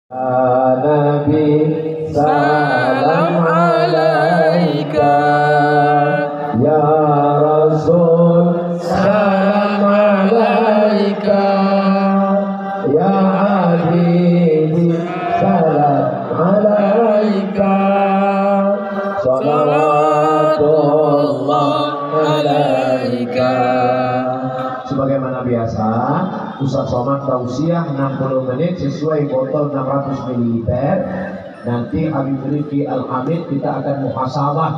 Nabi salam alaika, ya Rasul salam alaika, ya Habibi salam alaika, salawatullah alaika. Sebagaimana biasa, Ustaz Somad tausiah 60 menit sesuai botol 600 ml. Nanti Habib Rifki Al-Hamid kita akan muhasabah,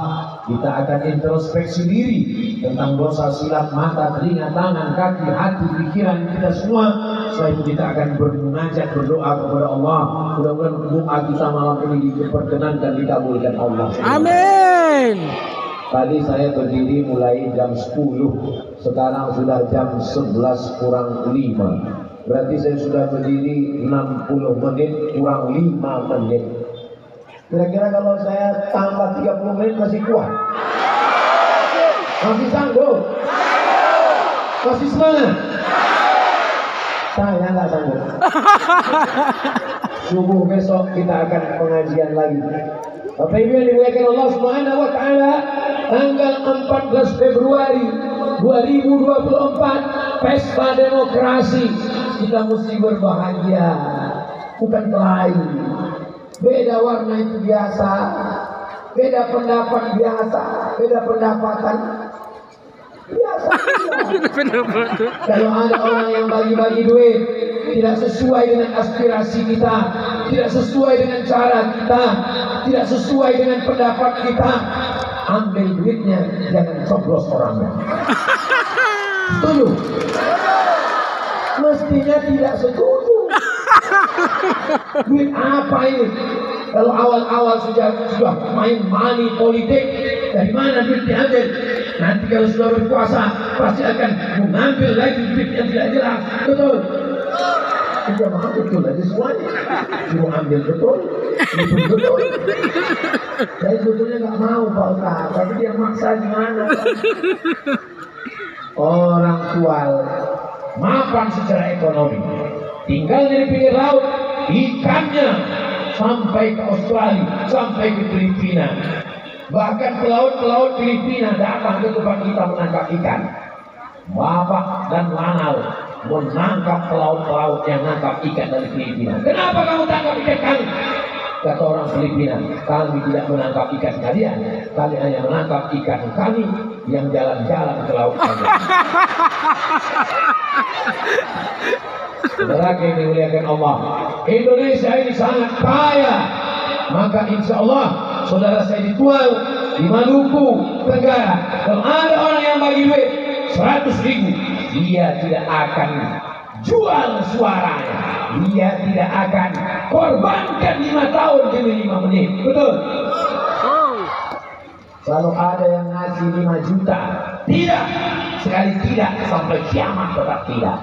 kita akan introspeksi diri tentang dosa silap mata, telinga, tangan, kaki, hati, pikiran kita semua. Setelah itu kita akan bermunajat, berdoa kepada Allah. Mudah-mudahan doa kita malam ini diperkenankan, dikabulkan Allah. Amin. Tadi saya berdiri mulai jam 10, sekarang sudah jam 11 kurang 5. Berarti saya sudah berdiri 60 menit kurang 5 menit. Kira-kira kalau saya tambah 30 menit masih kuat? Masih sanggup? Masih semangat? Saya nggak sanggup. Subuh besok kita akan pengajian lagi. Bapak Ibu yang dimuliakan Allah Subhanahu wa taala, tanggal 14 Februari 2024 Pesta Demokrasi. Kita mesti berbahagia, bukan kelahi. Beda warna itu biasa, beda pendapat biasa, beda pendapatan biasa. Kalau ada orang yang bagi-bagi duit tidak sesuai dengan aspirasi kita, tidak sesuai dengan cara kita, tidak sesuai dengan pendapat kita, ambil duitnya, jangan coblos orangnya. Setuju? Mestinya tidak setuju. Duit apa ini? Kalau awal-awal sudah main money politik, dari mana duit diambil? Nanti kalau sudah berkuasa pasti akan mengambil lagi duit yang tidak jelas. Betul? Tidak mau betul aja semuanya. Cuma ambil betul, betul. Saya sebetulnya nggak mau Pak Ustaz, tapi dia maksa gimana? Orang tua mapan secara ekonomi, tinggal di pinggir laut, ikannya sampai ke Australia, sampai ke Filipina. Bahkan pelaut-pelaut Filipina datang ke tempat kita menangkap ikan. Bapak dan Lanal menangkap pelaut-pelaut yang menangkap ikan dari Filipina. Kenapa kamu tangkap ikan kami? Kata orang Filipina, kami tidak menangkap ikan kalian, kalian hanya menangkap ikan kami yang jalan-jalan ke laut kami. Saudara yang dimuliakan Allah, Indonesia ini sangat kaya. Maka insya Allah saudara saya di Tuau, di Maluku Tenggara, kalau ada orang yang bagi duit 100.000, dia tidak akan jual suaranya, dia tidak akan korbankan 5 tahun demi 5 menit. Betul? Selalu ada yang ngasih 5 juta, tidak, sekali tidak, sampai kiamat tetap tidak.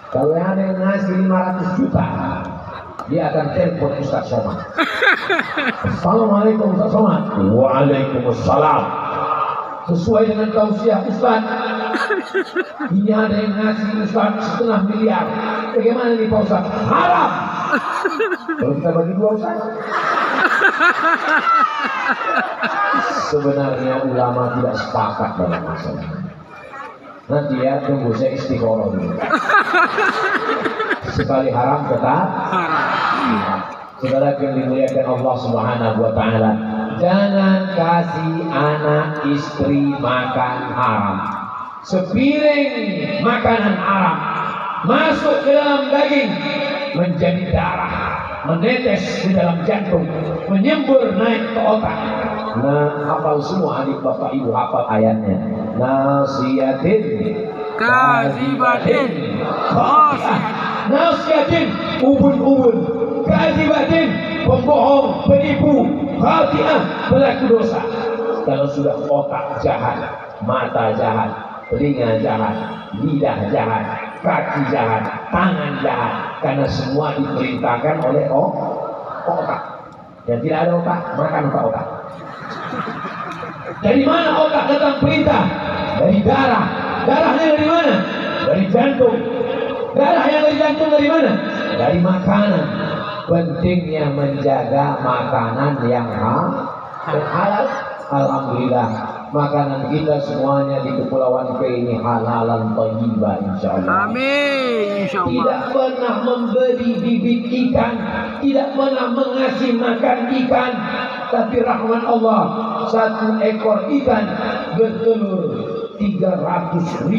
Kalau ada yang ngasih 500 juta, dia akan telepon Ustaz Somad. Assalamualaikum Ustaz Somad. Waalaikumsalam. Sesuai dengan tausiah Ustaz, ini ada yang ngasih Ustaz 1,5 miliar. Bagaimana nih Pak Ustaz? Haram. Kalau kita bagi 2 Ustaz. Sebenarnya ulama tidak sepakat dalam masalah. Nanti ya, tunggu saya istiqoroh dulu. Sekali haram tetap haram. Saudara yang dimuliakan Allah Subhanahu wa taala, jangan kasih anak istri makan haram. Sepiring makanan haram masuk ke dalam daging, menjadi darah, menetes di dalam jantung, menyembur naik ke otak. Nah, hafal semua adik bapak ibu, hafal ayatnya. Nasiyatin kazibatin khasi'ah. Nasiyatin, ubun-ubun. Kazibatin, pembohong, penipu. Khasi'ah, pelaku dosa. Kalau sudah otak jahat, mata jahat, telinga jahat, lidah jahat, kaki jahat, tangan jahat, karena semua diperintahkan oleh otak. Yang tidak ada otak, makan otak. Dari mana otak datang perintah? Dari darah. Darahnya dari mana? Dari jantung. Darah yang dari jantung dari mana? Dari makanan. pentingnya menjaga makanan yang halal. Alhamdulillah, makanan kita semuanya di Kepulauan K ini halalan thayyibah insyaallah. Amin insyaallah. Tidak pernah memberi bibit ikan, tidak pernah mengasih makan ikan, tapi rahmat Allah, satu ekor ikan bertelur 300.000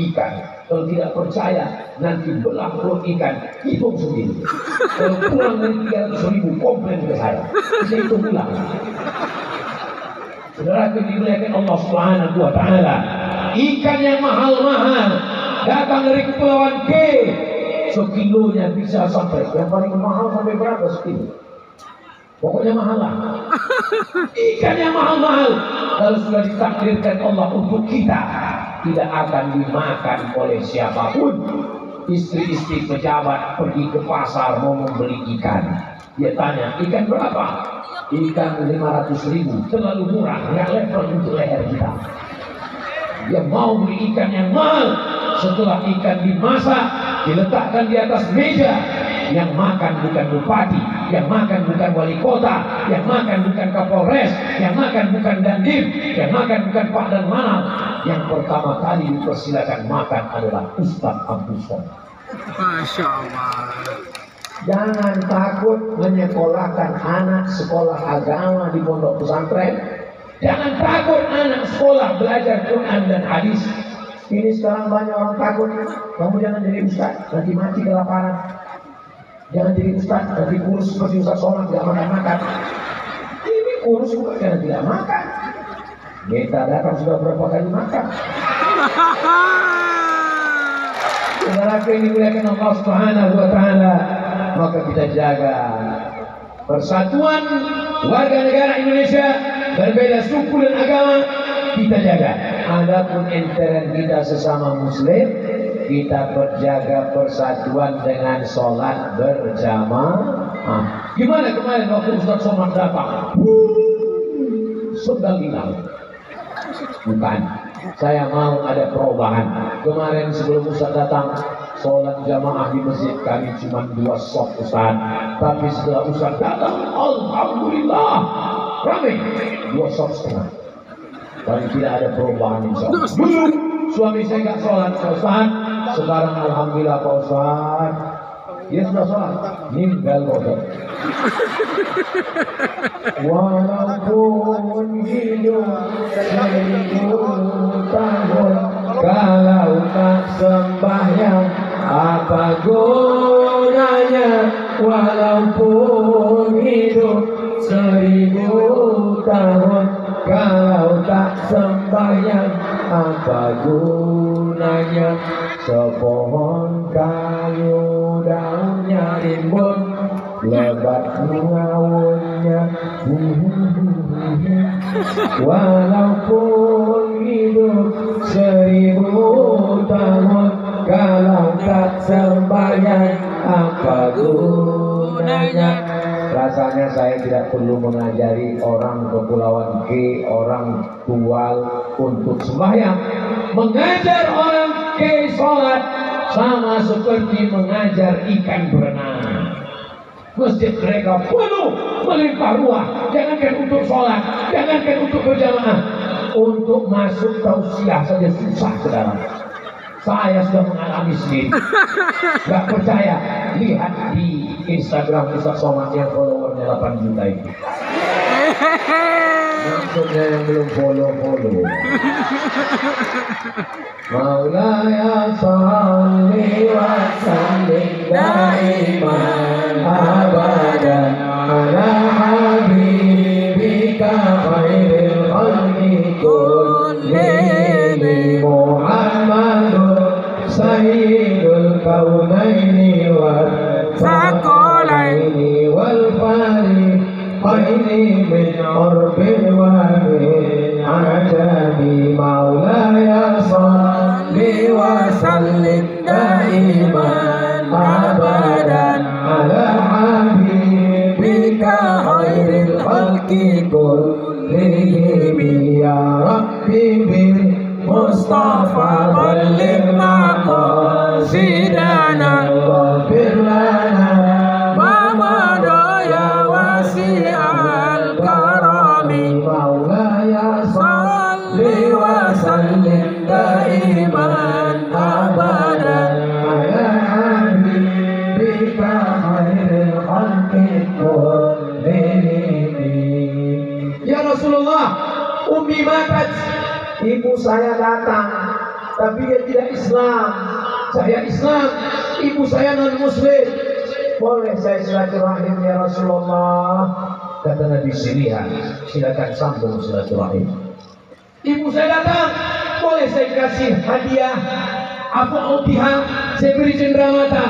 ikan. Kalau tidak percaya, nanti belah perut ikan, hitung sendiri. Kalau kurang dari 300.000, komplain ke saya. Saya hitung ulang. Saudara dimuliakan Allah Subhanahu wa Ta'ala, ikan yang mahal-mahal datang dari Kepulauan K, sekilonya bisa sampai, yang paling mahal sampai berapa sekilo? Pokoknya mahal lah. Ikan yang mahal-mahal, kalau sudah ditakdirkan Allah untuk kita, tidak akan dimakan oleh siapapun. Istri-istri pejabat pergi ke pasar mau membeli ikan, dia tanya, ikan berapa? Ikan 500.000, terlalu murah, nggak level untuk leher kita. Dia mau beli ikan yang mahal. Setelah ikan dimasak, diletakkan di atas meja, yang makan bukan bupati, yang makan bukan wali kota, yang makan bukan kapolres, yang makan bukan dandim, yang makan bukan pak dan manal. Yang pertama kali dipersilakan makan adalah Ustadz Abdul Somad. Masya Allah. Jangan takut menyekolahkan anak sekolah agama di pondok pesantren. Jangan takut anak sekolah belajar Quran dan hadis. Ini sekarang banyak orang takut. Kamu jangan jadi ustaz, nanti mati kelaparan. Jangan jadi ustaz, nanti kurus seperti Ustaz Somad, tidak makan-makan. Ini kurus bukan karena tidak makan. Kita datang sudah berapa kali makan. Saudara yang dimuliakan Allah Subhanahu wa Ta'ala, maka kita jaga persatuan warga negara Indonesia, berbeda suku dan agama, kita jaga. Adapun intern kita sesama muslim, kita berjaga persatuan dengan sholat berjamaah. Gimana kemarin waktu Ustaz Somad datang? Sudah bilang, bukan. Saya mau ada perubahan. Kemarin sebelum Ustaz datang, sholat jamaah di masjid kami cuma 2 shot Ustaz. Tapi setelah Ustaz datang, alhamdulillah, ramai 2 shot setengah. Dan tidak ada perubahan insya Allah. Dulu suami saya nggak sholat Ustaz. Sekarang alhamdulillah Pak Ustaz, dia sudah sholat, ninggal Ustaz. Walaupun hidup 1000 tahun, kalau tak sembahyang apa gunanya? Walaupun hidup 1000 tahun, kalau tak sembahyang apa gunanya? Sepohon kayu daunnya rimbun, lebat mengaunnya. Walaupun hidup 1000 tahun, kalau tak sembahyang apa gunanya? Rasanya saya tidak perlu mengajari orang Kepulauan K, orang Tual untuk sembahyang. Mengajar orang K sholat sama seperti mengajar ikan berenang. Masjid mereka penuh, melimpah ruah. Jangankan untuk sholat, jangankan untuk berjamaah, untuk masuk tausiah saja susah sekarang. Saya sudah mengalami sendiri. Gak percaya, lihat di Instagram Ustaz Somad yang followernya 8 juta itu. Maksudnya yang belum follow. Maulaya salli wa sallim daiman abadan ala habibika khairil khalqi kullihim Muhammadun sayyidul kaunaini wal thaqalaini wal fariqaini min urbil wa min ajabi. Maulaya salli wa sallim daiman abadan ala habibika khairil khalqi kullihim. Ya Rabbi bil Mustafa balligh maqasidana waghfir lana ma Ya Rasulullah, Ummi matat, ibu saya datang, tapi dia tidak Islam. Saya Islam, ibu saya non Muslim. Boleh saya silaturahim ya Rasulullah? Kata Nabi, silakan sambung silaturahim. Ibu saya datang, boleh saya kasih hadiah? Apa utiha? Saya beri cenderamata.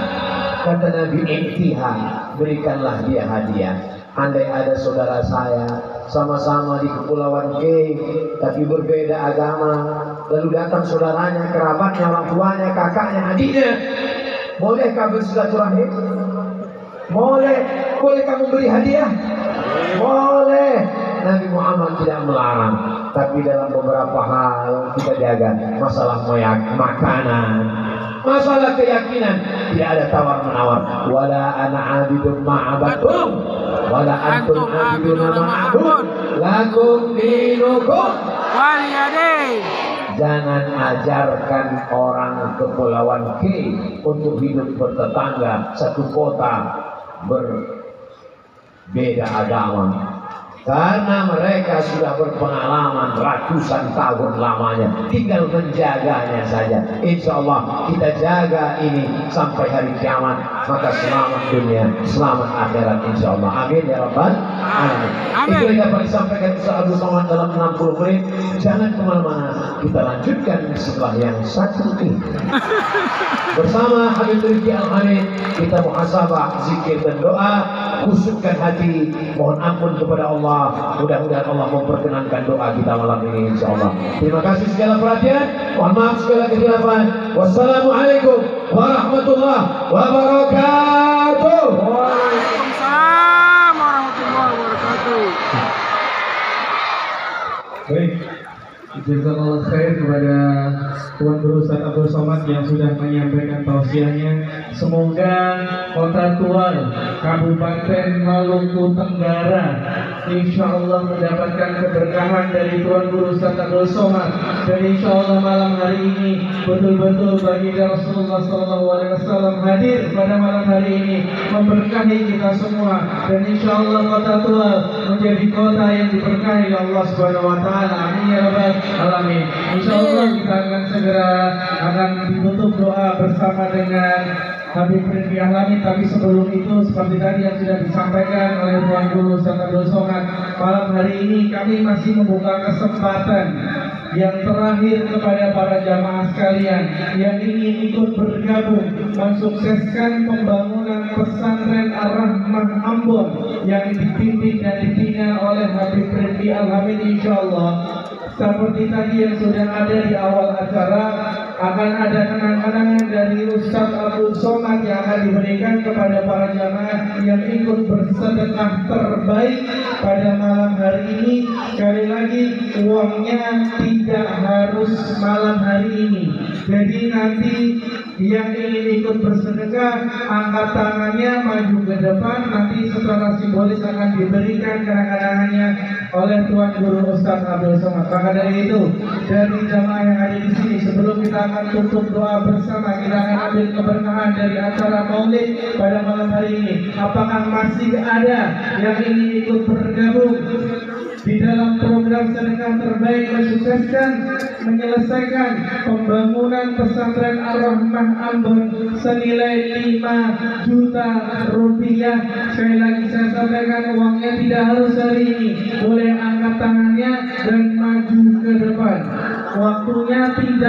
Kata Nabi, intiha, berikanlah dia hadiah. Andai ada saudara saya sama-sama di Kepulauan K, tapi berbeda agama, lalu datang saudaranya, kerabatnya, orang tuanya, kakaknya, adiknya, bolehkah bersilaturahim? Boleh. Boleh kamu beri hadiah? Boleh. Nabi Muhammad tidak melarang, tapi dalam beberapa hal kita jaga. Masalah makanan, masalah keyakinan, tidak ada tawar menawar. Wala ana abidun ma'abatum, wala antum abidun ma'abud, lakum dinukum waliyadin. Jangan ajarkan orang Kepulauan K untuk hidup bertetangga satu kota berbeda agama. Karena mereka sudah berpengalaman ratusan tahun lamanya, tinggal menjaganya saja. Insya Allah kita jaga ini sampai hari kiamat, maka selamat dunia, selamat akhirat insya Allah. Amin ya Rabbal Alamin. Itu yang dapat disampaikan Ustaz Abdul Somad dalam 60 menit. Jangan kemana-mana, kita lanjutkan setelah yang satu ini. Bersama Habib Rifki Al-Hamid, kita muhasabah, zikir dan doa, khusyukkan hati, mohon ampun kepada Allah. Mudah-mudahan Allah memperkenankan doa kita malam ini insyaallah. Terima kasih segala perhatian, mohon maaf segala kesilapan. Wassalamualaikum warahmatullahi wabarakatuh. Waalaikumsalam warahmatullahi wabarakatuh. Baik, jazakallah khair kepada Tuan Guru Ustaz Abdul Somad yang sudah menyampaikan tausiahnya. Semoga Kota Tual, Kabupaten Maluku Tenggara, insya Allah mendapatkan keberkahan dari Tuan Guru Ustaz Abdul Somad. Dan insya Allah malam hari ini betul-betul baginda Rasulullah SAW hadir pada malam hari ini memberkahi kita semua. Dan insya Allah Kota Tual menjadi kota yang diberkahi oleh Allah Subhanahu Wa Taala. Amin ya Rabbal Alamin. Insya Allah kita akan ditutup doa bersama dengan Habib Rifki Al-Hamid. Tapi sebelum itu, seperti tadi yang sudah disampaikan oleh Tuan Guru Ustaz Abdul Somad, malam hari ini kami masih membuka kesempatan yang terakhir kepada para jamaah sekalian yang ingin ikut bergabung mensukseskan pembangunan pesantren Ar-Rahmah Ambon yang dipimpin dan dibina oleh Habib Rifki Al-Hamid. Insyaallah seperti tadi yang sudah ada di awal acara, akan ada kenang-kenangan dari Ustaz Abdul Somad yang akan diberikan kepada para jamaah yang ikut bersedekah terbaik pada malam hari ini. Sekali lagi, uangnya tidak harus malam hari ini. Jadi nanti yang ingin ikut bersedekah, angkat tangannya maju ke depan. Nanti secara simbolis akan diberikan kenang-kenangannya oleh Tuan Guru Ustaz Abdul Somad. Maka dari itu, dari jamaah yang ada di sini, sebelum kita akan tutup doa bersama, kita akan ambil keberkahan dari acara Maulid pada malam hari ini. Apakah masih ada yang ingin ikut bergabung di dalam program sedekah terbaik mensukseskan menyelesaikan pembangunan pesantren Ar-Rahmah Ambon senilai 5 juta rupiah? Sekali lagi saya sampaikan, uangnya tidak harus hari ini, boleh angkat tangannya dan maju ke depan. Waktunya tidak